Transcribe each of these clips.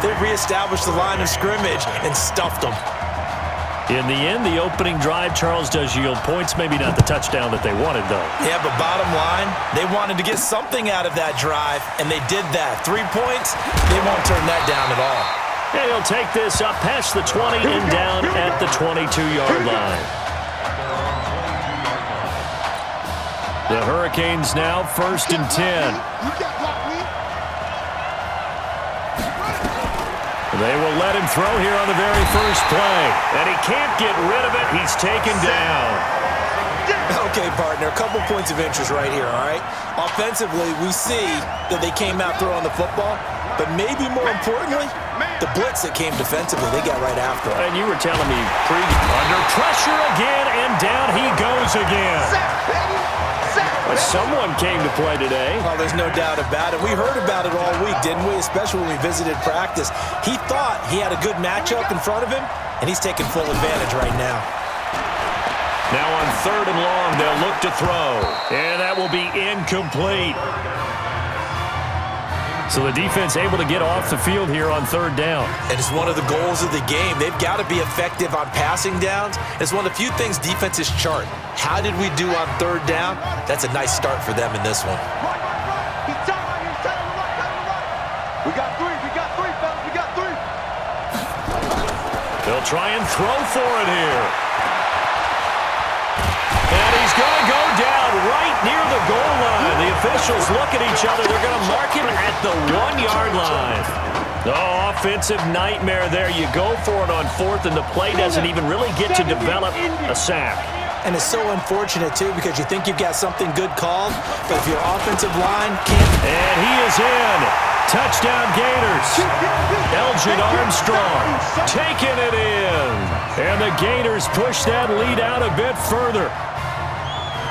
they've reestablished the line of scrimmage and stuffed them. In the end, the opening drive, Charles, does yield points. Maybe not the touchdown that they wanted, though. Yeah, but bottom line, they wanted to get something out of that drive, and they did that. 3 points, they won't turn that down at all. And he'll take this up past the 20 and down at the 22-yard line. The Hurricanes now 1st and 10. They will let him throw here on the very first play. And he can't get rid of it. He's taken down. Okay, partner, a couple points of interest right here, all right? Offensively, we see that they came out throwing the football, but maybe more importantly, the blitz that came defensively, they got right after him. And you were telling me, under pressure again, and down he goes again. Well, someone came to play today. Well, there's no doubt about it. We heard about it all week, didn't we? Especially when we visited practice. He thought he had a good matchup in front of him, and he's taking full advantage right now. Now on 3rd and long, they'll look to throw. And that will be incomplete. So the defense able to get off the field here on 3rd down. And it's one of the goals of the game. They've got to be effective on passing downs. It's one of the few things defenses chart. How did we do on 3rd down? That's a nice start for them in this one. We got three, fellas. We got three. They'll try and throw for it here. And he's going to go down right near the goal line. The officials look at each other. They're going to mark him at the 1-yard line. Oh, offensive nightmare there. You go for it on 4th, and the play doesn't even really get to develop a sack. And it's so unfortunate, too, because you think you've got something good called, but if your offensive line can't... And he is in. Touchdown Gators. Elgin Armstrong taking it in. And the Gators push that lead out a bit further.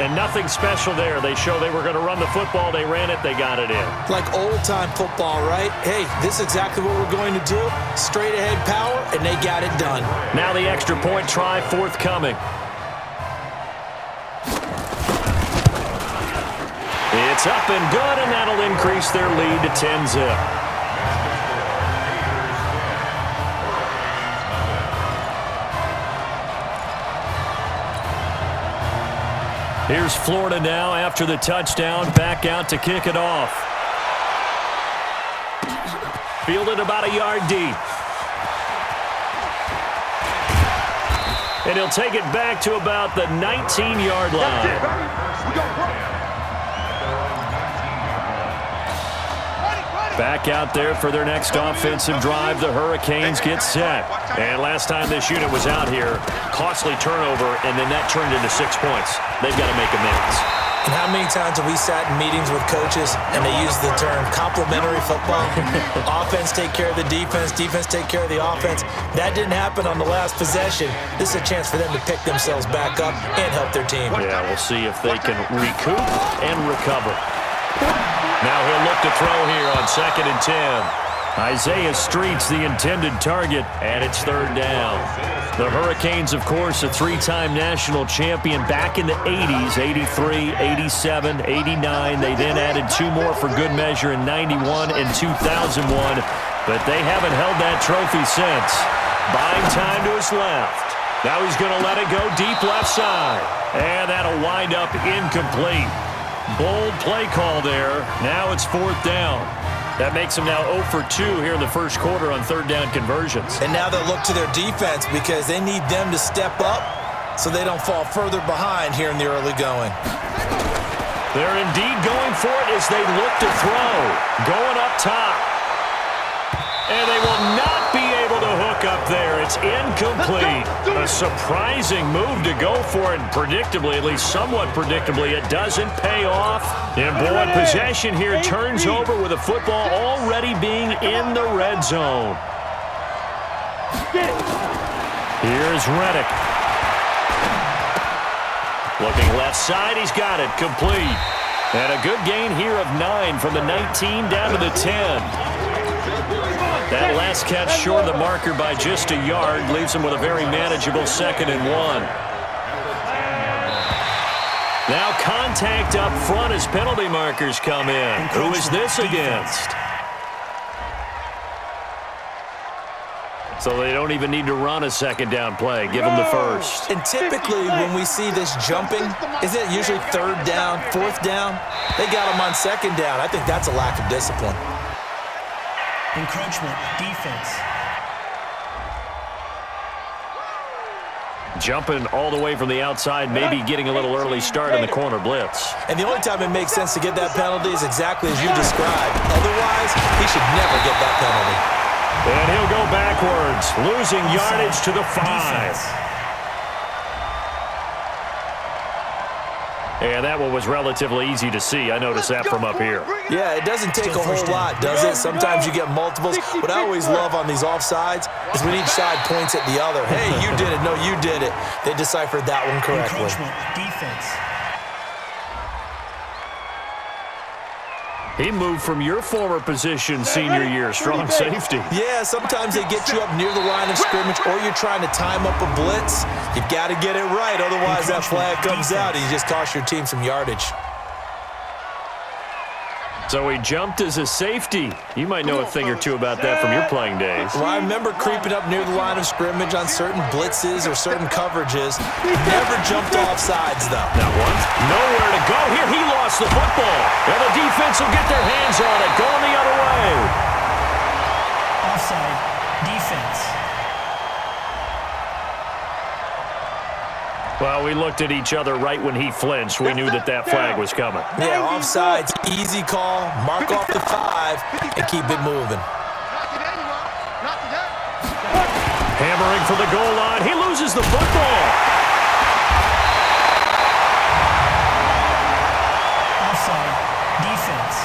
And nothing special there. They show they were going to run the football. They ran it. They got it in. Like old-time football, right? Hey, this is exactly what we're going to do. Straight-ahead power, and they got it done. Now the extra point try forthcoming. It's up and good, and that'll increase their lead to 10-zip. Here's Florida now after the touchdown, back out to kick it off. Fielded about a yard deep. And he'll take it back to about the 19-yard line. Back out there for their next offensive drive. The Hurricanes get set. And last time this unit was out here, costly turnover, and then that turned into 6 points. They've got to make amends. And how many times have we sat in meetings with coaches and they use the term complementary football? Offense take care of the defense, defense take care of the offense. That didn't happen on the last possession. This is a chance for them to pick themselves back up and help their team. Yeah, we'll see if they can recoup and recover. Now he'll look to throw here on 2nd and 10. Isaiah Street's the intended target, and it's 3rd down. The Hurricanes, of course, a 3-time national champion back in the 80s, 83, 87, 89. They then added 2 more for good measure in 91 and 2001, but they haven't held that trophy since. Buying time to his left. Now he's going to let it go deep left side, and that'll wind up incomplete. Bold play call there. Now it's 4th down. That makes them now 0 for 2 here in the first quarter on 3rd down conversions. And now they'll look to their defense because they need them to step up so they don't fall further behind here in the early going. They're indeed going for it as they look to throw. Going up top. And they will not be able to hook up there. It's incomplete. A surprising move to go for it. Predictably, at least somewhat predictably, it doesn't pay off. And boy, possession here turns over with the football already being in the red zone. Here's Reddick. Looking left side, he's got it. Complete. And a good gain here of 9 from the 19 down to the 10. That last catch short of the marker by just a yard leaves him with a very manageable 2nd and 1. Now contact up front as penalty markers come in. Who is this against? So they don't even need to run a second down play. Give them the first. And typically when we see this jumping, isn't it usually third down, fourth down? They got them on second down. I think that's a lack of discipline. Encroachment, defense. Jumping all the way from the outside, maybe getting a little early start in the corner blitz. And the only time it makes sense to get that penalty is exactly as you described. Otherwise, he should never get that penalty. And he'll go backwards, losing yardage to the 5. And that one was relatively easy to see. I noticed that from up here. Yeah, it doesn't take a whole lot, does it? Sometimes you get multiples. What I always love on these offsides is when each side points at the other. Hey, you did it. No, you did it. They deciphered that one correctly. Defense. He moved from your former position senior year, strong safety. Yeah, sometimes they get you up near the line of scrimmage or you're trying to time up a blitz. You've got to get it right, otherwise that flag comes out and you just cost your team some yardage. So he jumped as a safety. You might know a thing or two about that from your playing days. Well, I remember creeping up near the line of scrimmage on certain blitzes or certain coverages. Never jumped off sides, though. Not once. Nowhere to go here. He lost the football. And the defense will get their hands on it. Going the other way. Offside. Defense. Well, we looked at each other right when he flinched. We knew that that flag was coming. Yeah, offsides, easy call, mark off the 5, and keep it moving. Hammering for the goal line. He loses the football. Offside. Defense.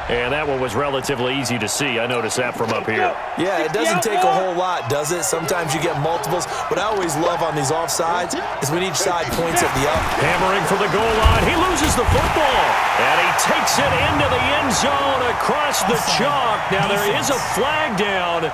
And that one was relatively easy to see. I noticed that from up here. Yeah, it doesn't take a whole lot, does it? Sometimes you get multiples. What I always love on these offsides is when each side points at the other. Hammering for the goal line. He loses the football. And he takes it into the end zone across the chalk. Now there is a flag down,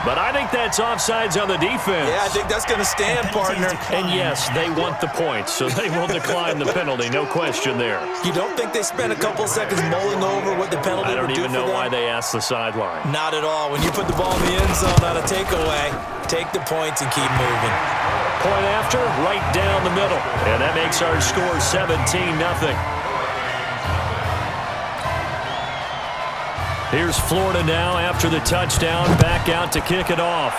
but I think that's offsides on the defense. Yeah, I think that's going to stand, partner. And yes, they want the points, so they will decline the penalty. No question there. You don't think they spent a couple seconds mulling over what the penalty would do for them? I don't even know why they asked the sideline. Not at all. When you put the ball in the end zone on a takeaway, take the points and keep moving. Point after, right down the middle. And that makes our score 17-0. Here's Florida now after the touchdown, back out to kick it off.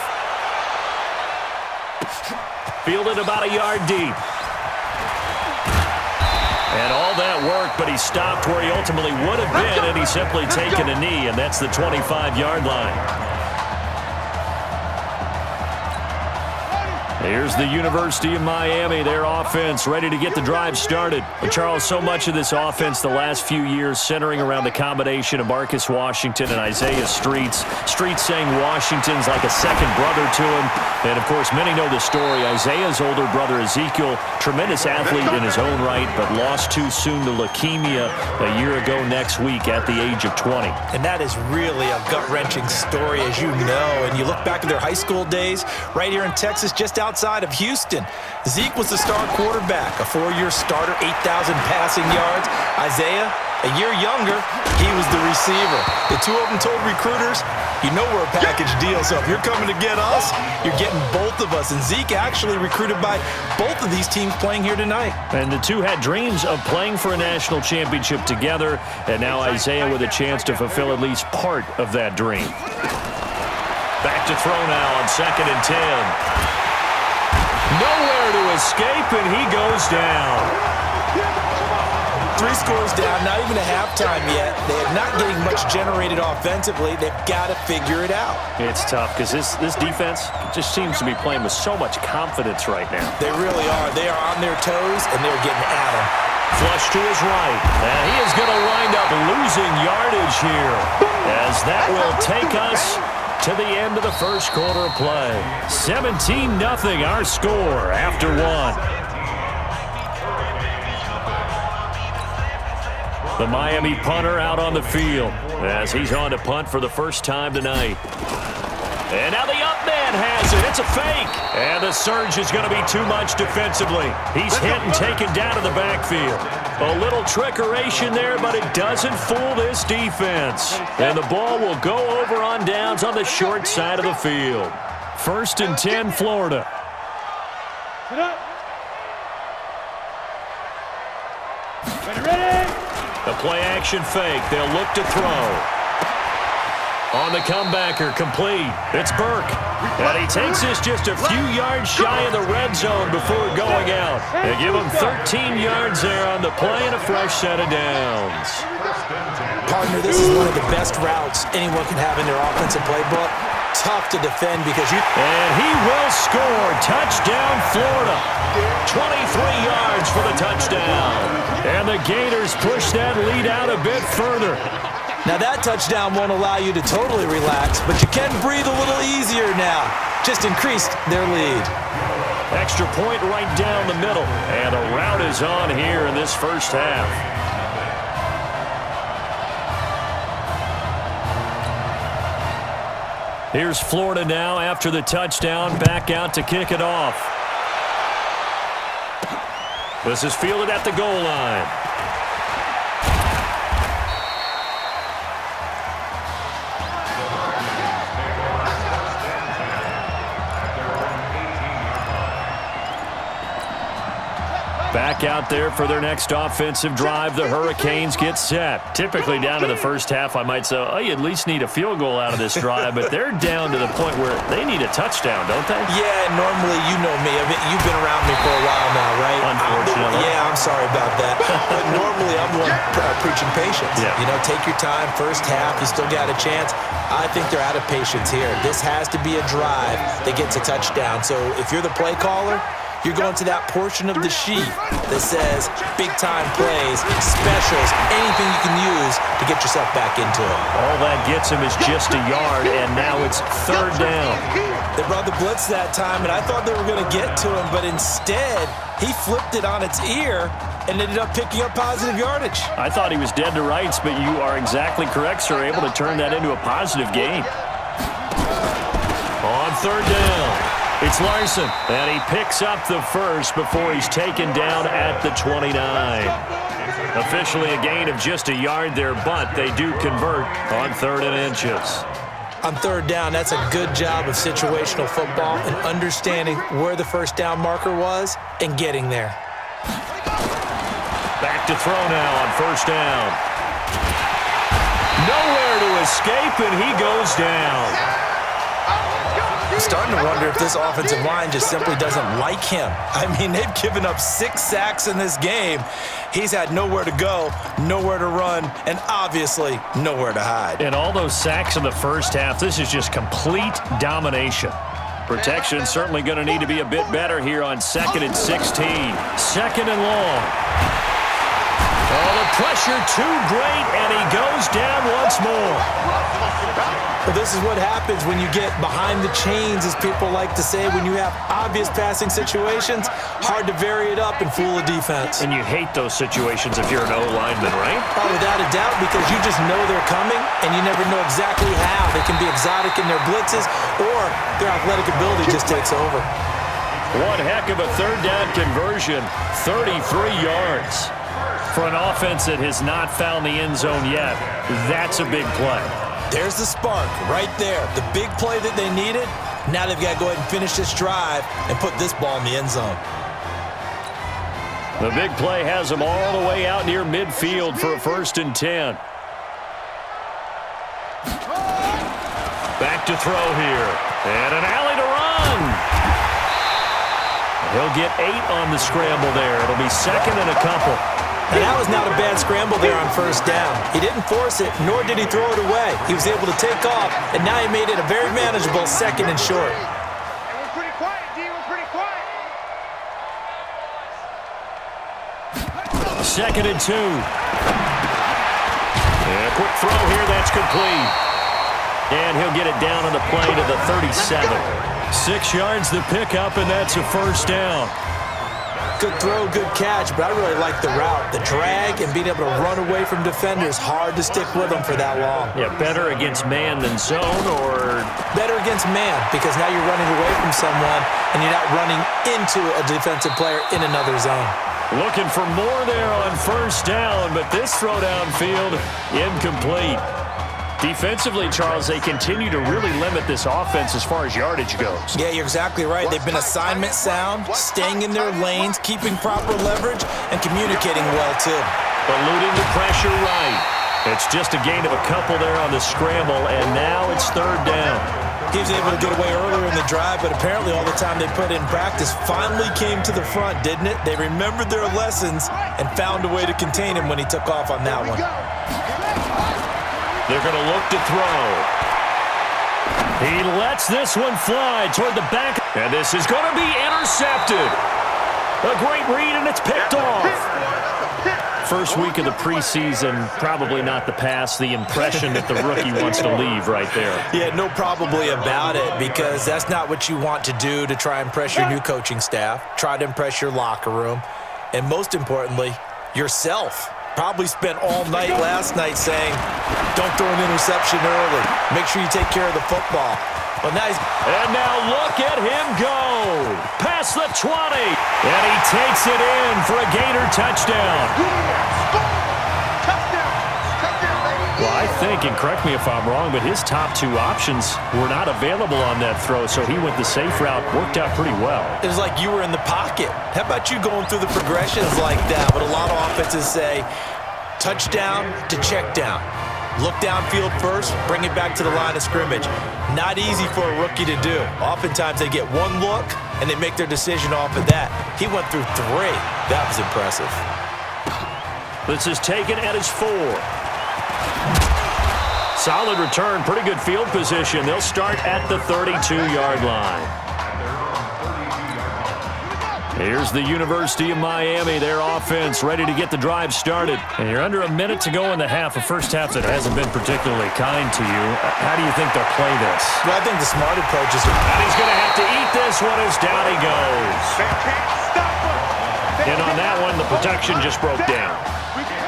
Fielded about a yard deep. And all that work, but he stopped where he ultimately would have been, and he's simply taken a knee, and that's the 25-yard line. Here's the University of Miami, their offense ready to get the drive started. But Charles, so much of this offense the last few years centering around the combination of Marcus Washington and Isaiah Streets. Streets saying Washington's like a second brother to him. And, of course, many know the story. Isaiah's older brother, Ezekiel, tremendous athlete in his own right, but lost too soon to leukemia a year ago next week at the age of 20. And that is really a gut-wrenching story, as you know. And you look back at their high school days right here in Texas, just outside of Houston. Zeke was the star quarterback, a 4-year starter, 8,000 passing yards. Isaiah, a year younger, he was the receiver. The two of them told recruiters, you know we're a package deal, so if you're coming to get us, you're getting both of us. And Zeke actually recruited by both of these teams playing here tonight. And the two had dreams of playing for a national championship together, and now Isaiah with a chance to fulfill at least part of that dream. Back to throw now on 2nd and 10. Nowhere to escape, and he goes down. 3 scores down, not even a halftime yet. They are not getting much generated offensively. They've got to figure it out. It's tough because this defense just seems to be playing with so much confidence right now. They really are. They are on their toes, and they're getting at them. Flush to his right. And he is going to wind up losing yardage here, as that will take us to the end of the first quarter of play. 17-0 our score after 1. The Miami punter out on the field as he's on to punt for the first time tonight. And now the up man has it. It's a fake. And the surge is going to be too much defensively. He's hit and taken down to the backfield. A little trickeration there, but it doesn't fool this defense. And the ball will go over on downs on the short side of the field. 1st and 10, Florida. The play-action fake. They'll look to throw. On the comebacker, complete. It's Burke. And he takes this just a few yards shy of the red zone before going out. They give him 13 yards there on the play and a fresh set of downs. Partner, this is one of the best routes anyone can have in their offensive playbook. Tough to defend because you... And he will score. Touchdown, Florida. 23 yards for the touchdown. And the Gators push that lead out a bit further. Now that touchdown won't allow you to totally relax, but you can breathe a little easier now. Just increased their lead. Extra point right down the middle. And a rout is on here in this first half. Here's Florida now after the touchdown, back out to kick it off. This is fielded at the goal line. Back out there for their next offensive drive. The Hurricanes get set. Typically down to the first half, I might say, oh, you at least need a field goal out of this drive, but they're down to the point where they need a touchdown, don't they? Yeah, normally, you know me. I mean, you've been around me for a while now, right? Unfortunately. I'm sorry about that. But normally, I'm one preaching patience. Yeah. You know, take your time. First half, you still got a chance. I think they're out of patience here. This has to be a drive that gets a touchdown. So if you're the play caller, you're going to that portion of the sheet that says big-time plays, specials, anything you can use to get yourself back into it. All that gets him is just a yard, and now it's 3rd down. They brought the blitz that time, and I thought they were going to get to him, but instead, he flipped it on its ear and ended up picking up positive yardage. I thought he was dead to rights, but you are exactly correct, sir, able to turn that into a positive gain. On 3rd down. It's Larson, and he picks up the first before he's taken down at the 29. Officially a gain of just a yard there, but they do convert on 3rd and inches. On 3rd down, that's a good job of situational football and understanding where the first down marker was and getting there. Back to throw now on 1st down. Nowhere to escape, and he goes down. I'm starting to wonder if this offensive line just simply doesn't like him. I mean, they've given up 6 sacks in this game. He's had nowhere to go, nowhere to run, and obviously nowhere to hide. And all those sacks in the first half, this is just complete domination. Protection certainly going to need to be a bit better here on 2nd and 16. 2nd and long. Oh, the pressure too great, and he goes down once more. Well, this is what happens when you get behind the chains, as people like to say, when you have obvious passing situations. Hard to vary it up and fool a defense. And you hate those situations if you're an O-lineman, right? Oh, without a doubt, because you just know they're coming, and you never know exactly how. They can be exotic in their blitzes, or their athletic ability just takes over. One heck of a 3rd down conversion, 33 yards. For an offense that has not found the end zone yet, that's a big play. There's the spark right there. The big play that they needed. Now they've got to go ahead and finish this drive and put this ball in the end zone. The big play has them all the way out near midfield for a 1st and 10. Back to throw here. And an alley to run. He'll get 8 on the scramble there. It'll be 2nd and a couple. And that was not a bad scramble there on 1st down. He didn't force it, nor did he throw it away. He was able to take off, and now he made it a very manageable 2nd and short. We're pretty quiet, D. We're pretty quiet. 2nd and 2. And a quick throw here, that's complete. And he'll get it down on the play to the 37. 6 yards the pickup, and that's a 1st down. Good throw, good catch, but I really like the route. The drag and being able to run away from defenders, hard to stick with them for that long. Yeah, better against man than zone, or better against man, because now you're running away from someone and you're not running into a defensive player in another zone. looking for more there on first down, but this throw downfield incomplete. Defensively, Charles, they continue to really limit this offense as far as yardage goes. Yeah, you're exactly right. They've been assignment sound, staying in their lanes, keeping proper leverage, and communicating well, too. Eluding the pressure right. It's just a gain of a couple there on the scramble, and now it's third down. He was able to get away earlier in the drive, but apparently all the time they put in practice finally came to the front, didn't it? They remembered their lessons and found a way to contain him when he took off on that one. They're going to look to throw. He lets this one fly toward the back, and this is going to be intercepted. A great read, and it's picked off. First week of the preseason, probably not the pass, the impression that the rookie wants to leave right there. Yeah, no probably about it, because that's not what you want to do to try and impress your new coaching staff, try to impress your locker room, and most importantly, yourself. Probably spent all night last night saying, don't throw an interception early. Make sure you take care of the football. Well, now and now look at him go. Past the 20. And he takes it in for a Gator touchdown. Well, I think, and correct me if I'm wrong, but his top two options were not available on that throw, so he went the safe route, worked out pretty well. It was like you were in the pocket. How about you going through the progressions like that? But a lot of offenses say touchdown to check down. Look downfield first, bring it back to the line of scrimmage. Not easy for a rookie to do. Oftentimes they get one look, and they make their decision off of that. He went through three. That was impressive. This is taken at his 4. Solid return, pretty good field position. They'll start at the 32-yard line. Here's the University of Miami, their offense ready to get the drive started. And you're under a minute to go in the half, a first half that hasn't been particularly kind to you. How do you think they'll play this? Well, I think the smart approach is... And he's going to have to eat this one as down he goes. And on that one, the protection just broke down.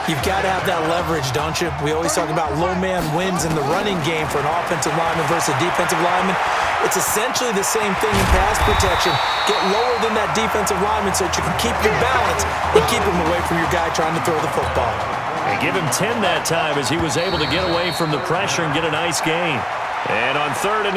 You've got to have that leverage, don't you? We always talk about low man wins in the running game for an offensive lineman versus a defensive lineman. It's essentially the same thing in pass protection. Get lower than that defensive lineman so that you can keep your balance and keep him away from your guy trying to throw the football. And give him 10 that time as he was able to get away from the pressure and get a nice gain. And on third and